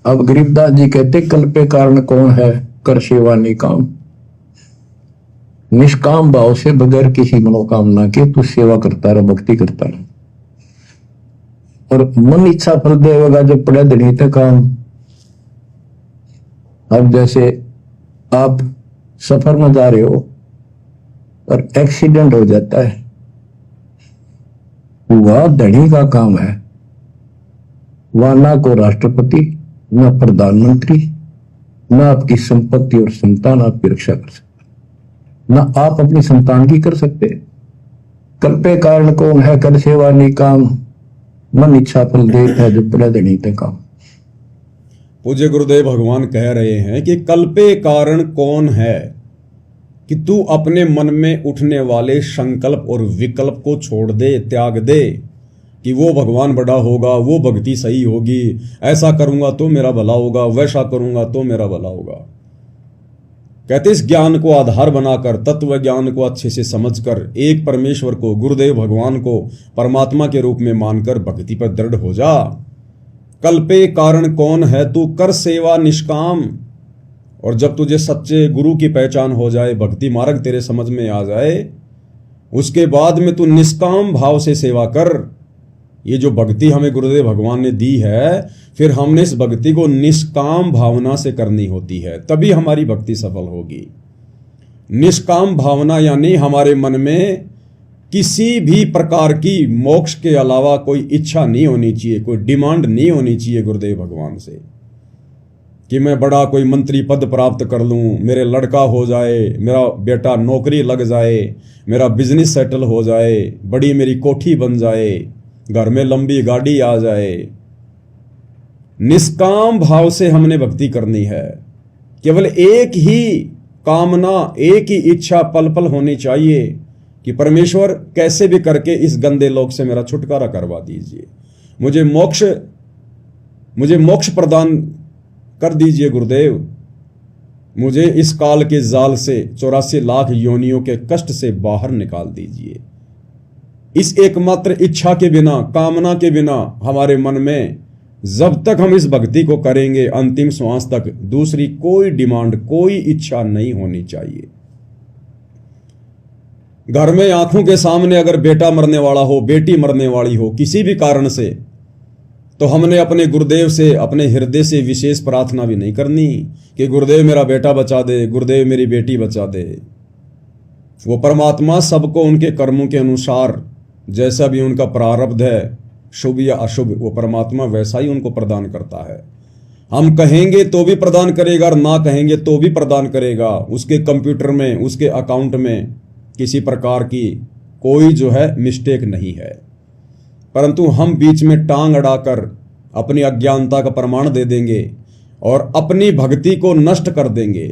अब गरीबदास जी कहते कल पे कारण कौन है, कर सेवा निकाम। निष्काम भाव से बगैर किसी मनोकामना के तू सेवा करता रह, भक्ति करता रह, और मन इच्छा फल देगा जब पड़े धनी तक काम। अब जैसे आप सफर में जा रहे हो और एक्सीडेंट हो जाता है, वह धनी का काम है, वह ना को राष्ट्रपति, ना प्रधानमंत्री, ना आपकी संपत्ति और संतान आपकी रक्षा कर सकते, ना आप अपनी संतान की कर सकते। कल पे कारण कौन है, कर सेवा निकाम, मन इच्छा फल देता है जो पड़ा धनी तक काम। पूज्य गुरुदेव भगवान कह रहे हैं कि कल पे कारण कौन है, कि तू अपने मन में उठने वाले संकल्प और विकल्प को छोड़ दे, त्याग दे, कि वो भगवान बड़ा होगा, वो भक्ति सही होगी, ऐसा करूंगा तो मेरा भला होगा, वैसा करूंगा तो मेरा भला होगा। कहते इस ज्ञान को आधार बनाकर, तत्व ज्ञान को अच्छे से समझकर, एक परमेश्वर को, गुरुदेव भगवान को परमात्मा के रूप में मानकर भक्ति पर दृढ़ हो जा। कल पे कारण कौन है, तू कर सेवा निष्काम। और जब तुझे सच्चे गुरु की पहचान हो जाए, भक्ति मार्ग तेरे समझ में आ जाए, उसके बाद में तू निष्काम भाव से सेवा कर। ये जो भक्ति हमें गुरुदेव भगवान ने दी है, फिर हमने इस भक्ति को निष्काम भावना से करनी होती है, तभी हमारी भक्ति सफल होगी। निष्काम भावना यानी हमारे मन में किसी भी प्रकार की मोक्ष के अलावा कोई इच्छा नहीं होनी चाहिए, कोई डिमांड नहीं होनी चाहिए गुरुदेव भगवान से, कि मैं बड़ा कोई मंत्री पद प्राप्त कर लूं, मेरे लड़का हो जाए, मेरा बेटा नौकरी लग जाए, मेरा बिजनेस सेटल हो जाए, बड़ी मेरी कोठी बन जाए, घर में लंबी गाड़ी आ जाए। निष्काम भाव से हमने भक्ति करनी है। केवल एक ही कामना, एक ही इच्छा पल पल होनी चाहिए कि परमेश्वर कैसे भी करके इस गंदे लोक से मेरा छुटकारा करवा दीजिए, मुझे मोक्ष प्रदान कर दीजिए गुरुदेव, मुझे इस काल के जाल से 84 लाख योनियों के कष्ट से बाहर निकाल दीजिए। इस एकमात्र इच्छा के बिना, कामना के बिना हमारे मन में जब तक हम इस भक्ति को करेंगे अंतिम श्वास तक, दूसरी कोई डिमांड, कोई इच्छा नहीं होनी चाहिए। घर में आंखों के सामने अगर बेटा मरने वाला हो, बेटी मरने वाली हो किसी भी कारण से, तो हमने अपने गुरुदेव से, अपने हृदय से विशेष प्रार्थना भी नहीं करनी कि गुरुदेव मेरा बेटा बचा दे, गुरुदेव मेरी बेटी बचा दे। वो परमात्मा सबको उनके कर्मों के अनुसार, जैसा भी उनका प्रारब्ध है, शुभ या अशुभ, वो परमात्मा वैसा ही उनको प्रदान करता है। हम कहेंगे तो भी प्रदान करेगा और ना कहेंगे तो भी प्रदान करेगा। उसके कंप्यूटर में, उसके अकाउंट में किसी प्रकार की कोई जो है मिस्टेक नहीं है, परंतु हम बीच में टांग अड़ाकर अपनी अज्ञानता का प्रमाण दे देंगे और अपनी भक्ति को नष्ट कर देंगे।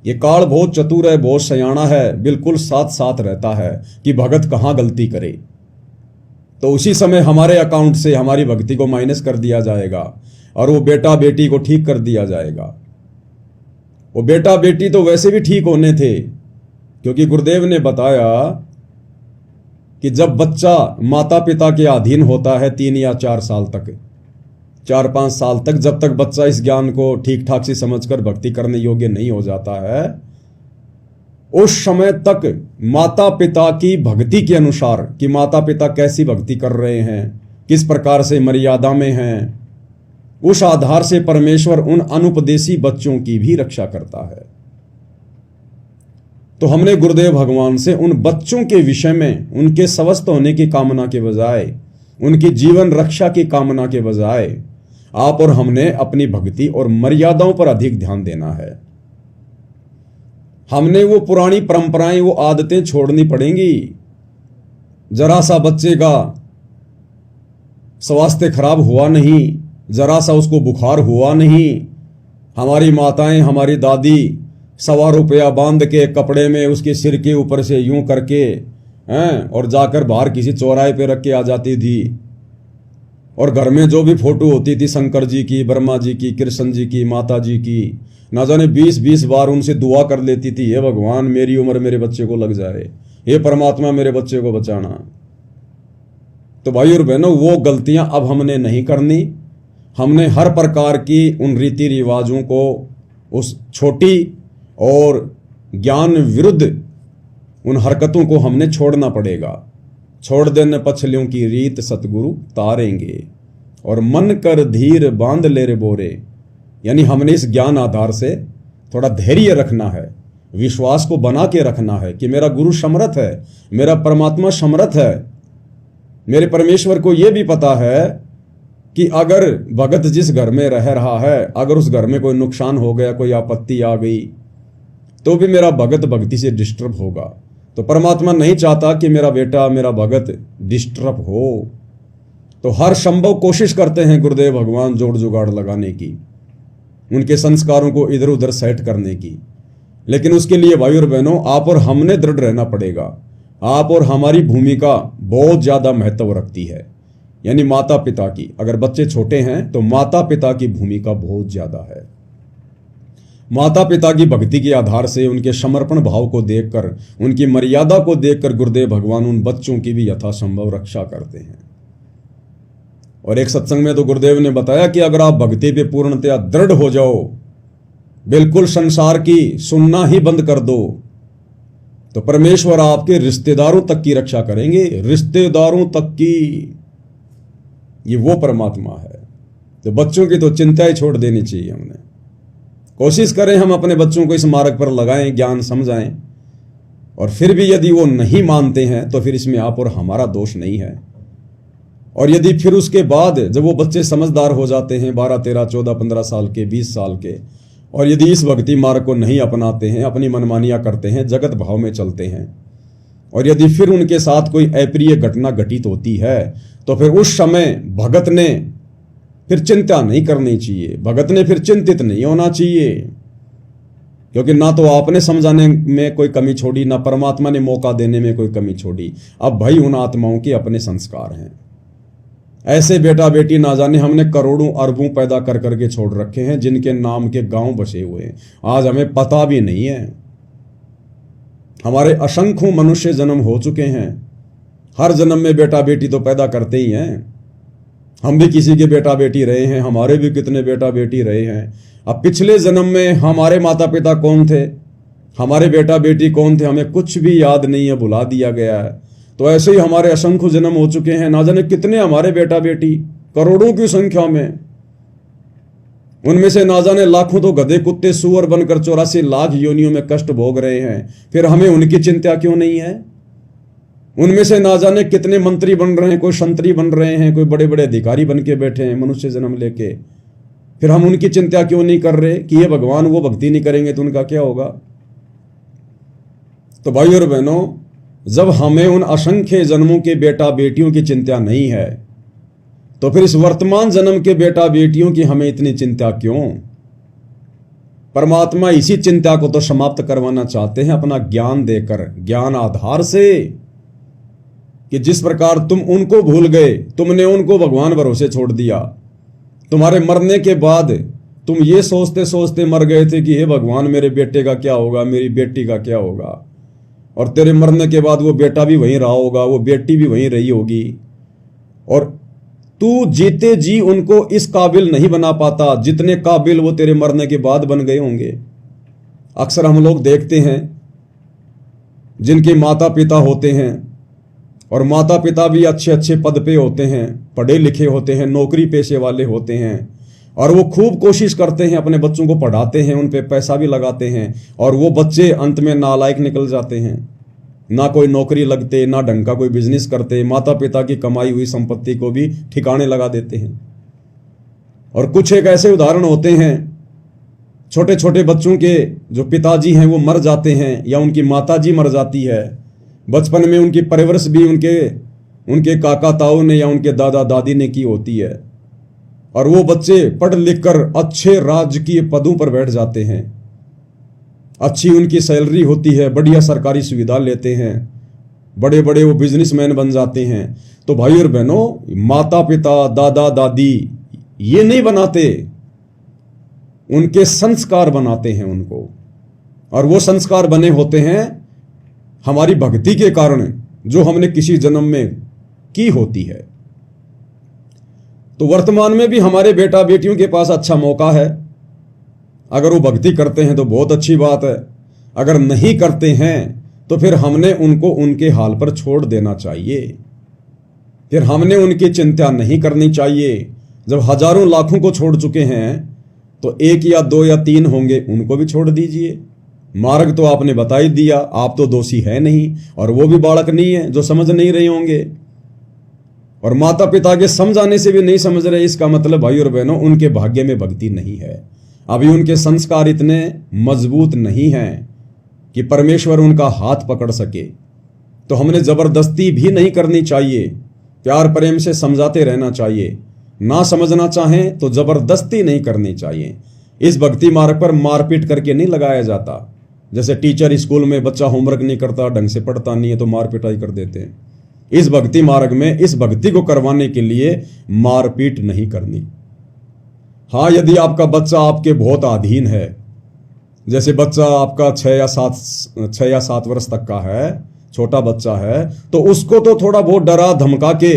ये काल बहुत चतुर है, बहुत सयाना है, बिल्कुल साथ साथ रहता है कि भगत कहाँ गलती करे, तो उसी समय हमारे अकाउंट से हमारी भक्ति को माइनस कर दिया जाएगा और वो बेटा बेटी को ठीक कर दिया जाएगा। वो बेटा बेटी तो वैसे भी ठीक होने थे, क्योंकि गुरुदेव ने बताया कि जब बच्चा माता पिता के अधीन होता है 3 या 4 साल तक, 4-5 साल तक, जब तक बच्चा इस ज्ञान को ठीक ठाक से समझकर भक्ति करने योग्य नहीं हो जाता है, उस समय तक माता पिता की भक्ति के अनुसार कि माता पिता कैसी भक्ति कर रहे हैं, किस प्रकार से मर्यादा में हैं, उस आधार से परमेश्वर उन अनुपदेशी बच्चों की भी रक्षा करता है। तो हमने गुरुदेव भगवान से उन बच्चों के विषय में उनके स्वस्थ होने की कामना के बजाय, उनकी जीवन रक्षा की कामना के बजाय आप और हमने अपनी भक्ति और मर्यादाओं पर अधिक ध्यान देना है। हमने वो पुरानी परंपराएं, वो आदतें छोड़नी पड़ेंगी। जरा सा बच्चे का स्वास्थ्य खराब हुआ नहीं, जरा सा उसको बुखार हुआ नहीं, हमारी माताएं, हमारी दादी 1.25 रुपया बांध के कपड़े में उसके सिर के ऊपर से यूं करके और जाकर बाहर किसी चौराहे पे रख के आ जाती थी, और घर में जो भी फोटो होती थी शंकर जी की, ब्रह्मा जी की, कृष्ण जी की, माता जी की, ना जाने 20-20 बार उनसे दुआ कर लेती थी, हे भगवान मेरी उम्र मेरे बच्चे को लग जाए, हे परमात्मा मेरे बच्चे को बचाना। तो भाई और बहनों, वो गलतियां अब हमने नहीं करनी। हमने हर प्रकार की उन रीति रिवाजों को, उस छोटी और ज्ञान विरुद्ध उन हरकतों को हमने छोड़ना पड़ेगा। छोड़ देने पछलियों की रीत सतगुरु तारेंगे, और मन कर धीर बांध ले रे बोरे, यानी हमने इस ज्ञान आधार से थोड़ा धैर्य रखना है, विश्वास को बना के रखना है कि मेरा गुरु समर्थ है, मेरा परमात्मा समर्थ है। मेरे परमेश्वर को यह भी पता है कि अगर भगत जिस घर में रह रहा है, अगर उस घर में कोई नुकसान हो गया, कोई आपत्ति आ गई, तो भी मेरा भगत भक्ति से डिस्टर्ब होगा। तो परमात्मा नहीं चाहता कि मेरा बेटा, मेरा भगत डिस्टर्ब हो। तो हर संभव कोशिश करते हैं गुरुदेव भगवान जोड़ जुगाड़ लगाने की, उनके संस्कारों को इधर उधर सेट करने की। लेकिन उसके लिए भाई और बहनों, आप और हमने दृढ़ रहना पड़ेगा। आप और हमारी भूमिका बहुत ज्यादा महत्व रखती है, यानी माता पिता की। अगर बच्चे छोटे हैं तो माता पिता की भूमिका बहुत ज्यादा है। माता पिता की भक्ति के आधार से, उनके समर्पण भाव को देखकर, उनकी मर्यादा को देखकर गुरुदेव भगवान उन बच्चों की भी यथासंभव रक्षा करते हैं। और एक सत्संग में तो गुरुदेव ने बताया कि अगर आप भक्ति पे पूर्णतया दृढ़ हो जाओ, बिल्कुल संसार की सुनना ही बंद कर दो, तो परमेश्वर आपके रिश्तेदारों तक की रक्षा करेंगे, रिश्तेदारों तक की। ये वो परमात्मा है। तो बच्चों की तो चिंता ही छोड़ देनी चाहिए हमने। कोशिश करें हम अपने बच्चों को इस मार्ग पर लगाएं, ज्ञान समझाएं, और फिर भी यदि वो नहीं मानते हैं तो फिर इसमें आप और हमारा दोष नहीं है। और यदि फिर उसके बाद जब वो बच्चे समझदार हो जाते हैं, 12, 13, 14, 15 साल के, 20 साल के, और यदि इस भक्ति मार्ग को नहीं अपनाते हैं, अपनी मनमानियां करते हैं, जगत भाव में चलते हैं, और यदि फिर उनके साथ कोई अप्रिय घटना घटित होती है, तो फिर उस समय भगत ने फिर चिंता नहीं करनी चाहिए, भगत ने फिर चिंतित नहीं होना चाहिए। क्योंकि ना तो आपने समझाने में कोई कमी छोड़ी, ना परमात्मा ने मौका देने में कोई कमी छोड़ी। अब भाई उन आत्माओं के अपने संस्कार हैं। ऐसे बेटा बेटी ना जाने हमने करोड़ों अरबों पैदा कर करके छोड़ रखे हैं, जिनके नाम के गांव बसे हुए हैं, आज हमें पता भी नहीं है। हमारे असंख्यों मनुष्य जन्म हो चुके हैं, हर जन्म में बेटा बेटी तो पैदा करते ही हैं। हम भी किसी के बेटा बेटी रहे हैं, हमारे भी कितने बेटा बेटी रहे हैं। अब पिछले जन्म में हमारे माता पिता कौन थे, हमारे बेटा बेटी कौन थे, हमें कुछ भी याद नहीं है, भुला दिया गया है। तो ऐसे ही हमारे असंख्य जन्म हो चुके हैं, ना जाने कितने हमारे बेटा बेटी, करोड़ों की संख्या में। उनमें से ना जाने लाखों तो गधे कुत्ते सूअर बनकर 84 लाख योनियों में कष्ट भोग रहे हैं। फिर हमें उनकी चिंता क्यों नहीं है? उनमें से ना जाने कितने मंत्री बन रहे हैं, कोई संतरी बन रहे हैं, कोई बड़े बड़े अधिकारी बन के बैठे हैं मनुष्य जन्म लेके। फिर हम उनकी चिंता क्यों नहीं कर रहे कि ये भगवान वो भक्ति नहीं करेंगे तो उनका क्या होगा? तो भाई और बहनों, जब हमें उन असंख्य जन्मों के बेटा बेटियों की चिंता नहीं है, तो फिर इस वर्तमान जन्म के बेटा बेटियों की हमें इतनी चिंता क्यों? परमात्मा इसी चिंता को तो समाप्त करवाना चाहते हैं अपना ज्ञान देकर, ज्ञान आधार से, कि जिस प्रकार तुम उनको भूल गए, तुमने उनको भगवान भरोसे छोड़ दिया। तुम्हारे मरने के बाद तुम ये सोचते सोचते मर गए थे कि हे भगवान मेरे बेटे का क्या होगा, मेरी बेटी का क्या होगा। और तेरे मरने के बाद वो बेटा भी वहीं रहा होगा, वो बेटी भी वहीं रही होगी, और तू जीते जी उनको इस काबिल नहीं बना पाता जितने काबिल वो तेरे मरने के बाद बन गए होंगे। अक्सर हम लोग देखते हैं जिनके माता पिता होते हैं, और माता पिता भी अच्छे अच्छे पद पे होते हैं, पढ़े लिखे होते हैं, नौकरी पेशे वाले होते हैं, और वो खूब कोशिश करते हैं, अपने बच्चों को पढ़ाते हैं, उन पे पैसा भी लगाते हैं, और वो बच्चे अंत में नालायक निकल जाते हैं। ना कोई नौकरी लगते, ना ढंग का कोई बिजनेस करते, माता पिता की कमाई हुई संपत्ति को भी ठिकाने लगा देते हैं। और कुछ एक ऐसे उदाहरण होते हैं, छोटे छोटे बच्चों के जो पिताजी हैं वो मर जाते हैं, या उनकी माताजी मर जाती है। बचपन में उनकी परवरिश भी उनके काका ताऊ ने या उनके दादा दादी ने की होती है, और वो बच्चे पढ़ लिख कर अच्छे राजकीय पदों पर बैठ जाते हैं, अच्छी उनकी सैलरी होती है, बढ़िया सरकारी सुविधा लेते हैं, बड़े बड़े वो बिजनेसमैन बन जाते हैं। तो भाई और बहनों, माता पिता दादा दादी ये नहीं बनाते, उनके संस्कार बनाते हैं उनको, और वो संस्कार बने होते हैं हमारी भक्ति के कारण, जो हमने किसी जन्म में की होती है। तो वर्तमान में भी हमारे बेटा बेटियों के पास अच्छा मौका है। अगर वो भक्ति करते हैं तो बहुत अच्छी बात है, अगर नहीं करते हैं तो फिर हमने उनको उनके हाल पर छोड़ देना चाहिए। फिर हमने उनकी चिंता नहीं करनी चाहिए। जब हजारों लाखों को छोड़ चुके हैं तो एक या दो या तीन होंगे, उनको भी छोड़ दीजिए। मार्ग तो आपने बता ही दिया, आप तो दोषी है नहीं और वो भी बालक नहीं है जो समझ नहीं रहे होंगे। और माता पिता के समझाने से भी नहीं समझ रहे, इसका मतलब भाई और बहनों उनके भाग्य में भक्ति नहीं है। अभी उनके संस्कार इतने मजबूत नहीं हैं कि परमेश्वर उनका हाथ पकड़ सके। तो हमने जबरदस्ती भी नहीं करनी चाहिए, प्यार प्रेम से समझाते रहना चाहिए। ना समझना चाहें तो जबरदस्ती नहीं करनी चाहिए। इस भक्ति मार्ग पर मारपीट करके नहीं लगाया जाता। जैसे टीचर स्कूल में बच्चा होमवर्क नहीं करता, ढंग से पढ़ता नहीं है तो मार पिटाई कर देते हैं। इस भक्ति मार्ग में इस भक्ति को करवाने के लिए मारपीट नहीं करनी। हाँ, यदि आपका बच्चा आपके बहुत अधीन है, जैसे बच्चा आपका 6 या 7 वर्ष तक का है, छोटा बच्चा है, तो उसको तो थोड़ा बहुत डरा धमका के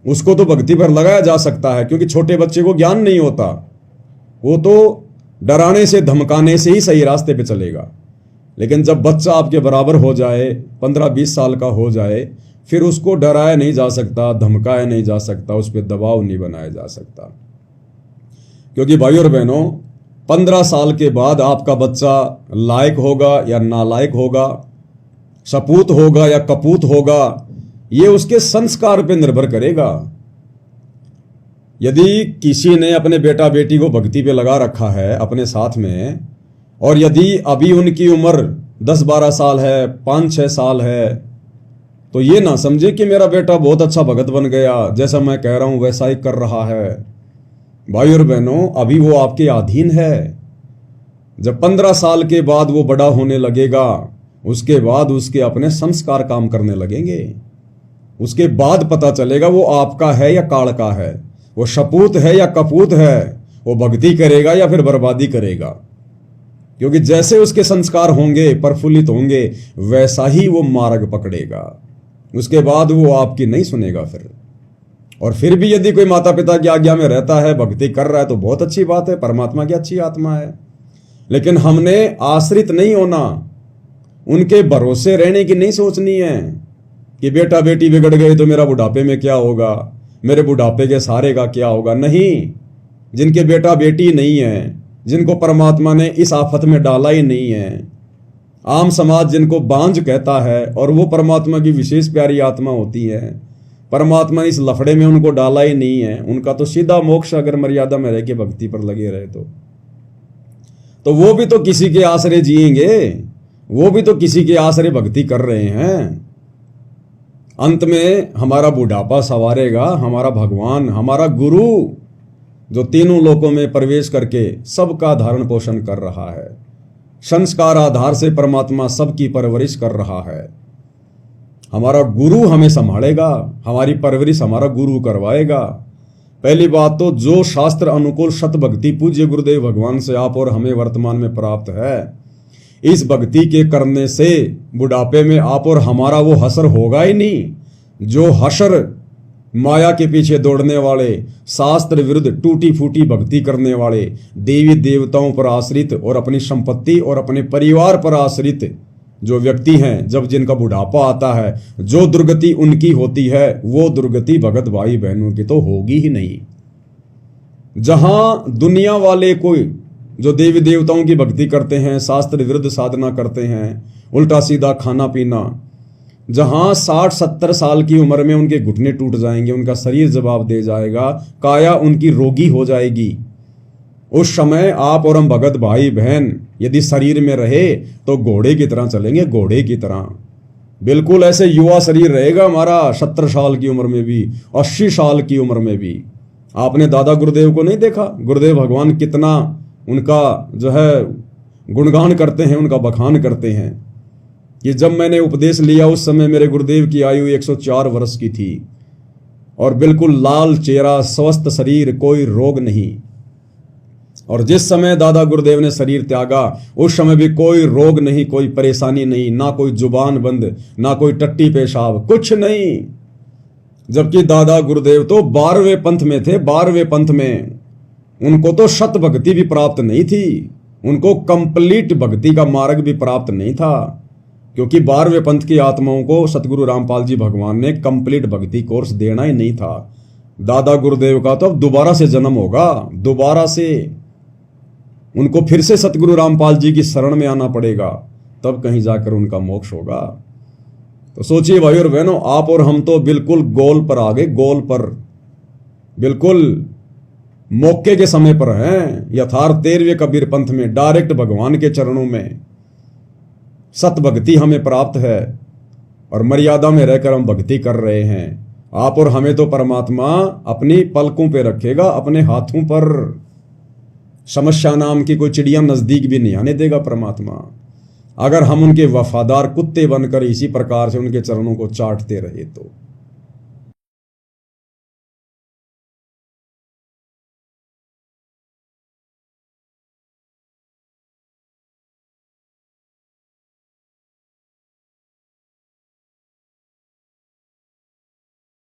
उसको तो भक्ति पर लगाया जा सकता है, क्योंकि छोटे बच्चे को ज्ञान नहीं होता। वो तो डराने से धमकाने से ही सही रास्ते पे चलेगा। लेकिन जब बच्चा आपके बराबर हो जाए, 15-20 साल का हो जाए, फिर उसको डराया नहीं जा सकता, धमकाया नहीं जा सकता, उस पर दबाव नहीं बनाया जा सकता। क्योंकि भाई और बहनों, 15 साल के बाद आपका बच्चा लायक होगा या नालायक होगा, सपूत होगा या कपूत होगा, ये उसके संस्कार पे निर्भर करेगा। यदि किसी ने अपने बेटा बेटी को भक्ति पे लगा रखा है अपने साथ में, और यदि अभी उनकी उम्र 10-12 साल है, 5-6 साल है, तो ये ना समझे कि मेरा बेटा बहुत अच्छा भगत बन गया, जैसा मैं कह रहा हूं वैसा ही कर रहा है। भाई और बहनों, अभी वो आपके अधीन है। जब 15 साल के बाद वो बड़ा होने लगेगा, उसके बाद उसके अपने संस्कार काम करने लगेंगे। उसके बाद पता चलेगा वो आपका है या काल का है, वो सपूत है या कपूत है, वो भक्ति करेगा या फिर बर्बादी करेगा। क्योंकि जैसे उसके संस्कार होंगे, प्रफुल्लित होंगे, वैसा ही वो मार्ग पकड़ेगा। उसके बाद वो आपकी नहीं सुनेगा फिर। और फिर भी यदि कोई माता पिता की आज्ञा में रहता है, भक्ति कर रहा है, तो बहुत अच्छी बात है, परमात्मा की अच्छी आत्मा है। लेकिन हमने आश्रित नहीं होना, उनके भरोसे रहने की नहीं सोचनी है कि बेटा बेटी बिगड़ गए तो मेरा बुढ़ापे में क्या होगा, मेरे बुढ़ापे के सहारे का क्या होगा। नहीं, जिनके बेटा बेटी नहीं है, जिनको परमात्मा ने इस आफत में डाला ही नहीं है, आम समाज जिनको बांझ कहता है, और वो परमात्मा की विशेष प्यारी आत्मा होती है, परमात्मा ने इस लफड़े में उनको डाला ही नहीं है, उनका तो सीधा मोक्ष अगर मर्यादा में रह के भक्ति पर लगे रहे तो वो भी तो किसी के आश्रय जिएंगे, वो भी तो किसी के आश्रय भक्ति कर रहे हैं। अंत में हमारा बुढ़ापा संवारेगा हमारा भगवान, हमारा गुरु, जो तीनों लोकों में प्रवेश करके सबका धारण पोषण कर रहा है। संस्कार आधार से परमात्मा सबकी परवरिश कर रहा है। हमारा गुरु हमें संभालेगा, हमारी परवरिश हमारा गुरु करवाएगा। पहली बात तो जो शास्त्र अनुकूल सत भक्ति पूज्य गुरुदेव भगवान से आप और हमें वर्तमान में प्राप्त है, इस भक्ति के करने से बुढ़ापे में आप और हमारा वो हसर होगा ही नहीं। जो हसर माया के पीछे दौड़ने वाले, शास्त्र विरुद्ध टूटी फूटी भक्ति करने वाले, देवी देवताओं पर आश्रित और अपनी संपत्ति और अपने परिवार पर आश्रित जो व्यक्ति हैं, जब जिनका बुढ़ापा आता है, जो दुर्गति उनकी होती है, वो दुर्गति भगत भाई बहनों की तो होगी ही नहीं। जहां दुनिया वाले कोई जो देवी देवताओं की भक्ति करते हैं, शास्त्र विरुद्ध साधना करते हैं, उल्टा सीधा खाना पीना, जहां 60-70 साल की उम्र में उनके घुटने टूट जाएंगे, उनका शरीर जवाब दे जाएगा, काया उनकी रोगी हो जाएगी, उस समय आप और हम भगत भाई बहन यदि शरीर में रहे तो घोड़े की तरह चलेंगे, घोड़े की तरह। बिल्कुल ऐसे युवा शरीर रहेगा हमारा, 70 साल की उम्र में भी, 80 साल की उम्र में भी। आपने दादा गुरुदेव को नहीं देखा? गुरुदेव भगवान कितना उनका जो है गुणगान करते हैं, उनका बखान करते हैं कि जब मैंने उपदेश लिया उस समय मेरे गुरुदेव की आयु 104 वर्ष की थी और बिल्कुल लाल चेहरा, स्वस्थ शरीर, कोई रोग नहीं। और जिस समय दादा गुरुदेव ने शरीर त्यागा उस समय भी कोई रोग नहीं, कोई परेशानी नहीं, ना कोई जुबान बंद, ना कोई टट्टी पेशाब, कुछ नहीं। जबकि दादा गुरुदेव तो 12वें पंथ में थे। 12वें पंथ में उनको तो शत भक्ति भी प्राप्त नहीं थी, उनको कंप्लीट भक्ति का मार्ग भी प्राप्त नहीं था, क्योंकि 12वें पंथ की आत्माओं को सतगुरु रामपाल जी भगवान ने कंप्लीट भक्ति कोर्स देना ही नहीं था। दादा गुरुदेव का तो अब दोबारा से जन्म होगा, दोबारा से उनको फिर से सतगुरु रामपाल जी की शरण में आना पड़ेगा, तब कहीं जाकर उनका मोक्ष होगा। तो सोचिए भाई और बहनों, आप और हम तो बिल्कुल गोल पर आ गए, गोल पर, बिल्कुल मौके के समय पर हैं। यथार्थ 13वें कबीर पंथ में डायरेक्ट भगवान के चरणों में सत भक्ति हमें प्राप्त है और मर्यादा में रहकर हम भक्ति कर रहे हैं। आप और हमें तो परमात्मा अपनी पलकों पे रखेगा, अपने हाथों पर। समस्या नाम की कोई चिड़िया नजदीक भी नहीं आने देगा परमात्मा, अगर हम उनके वफादार कुत्ते बनकर इसी प्रकार से उनके चरणों को चाटते रहे तो।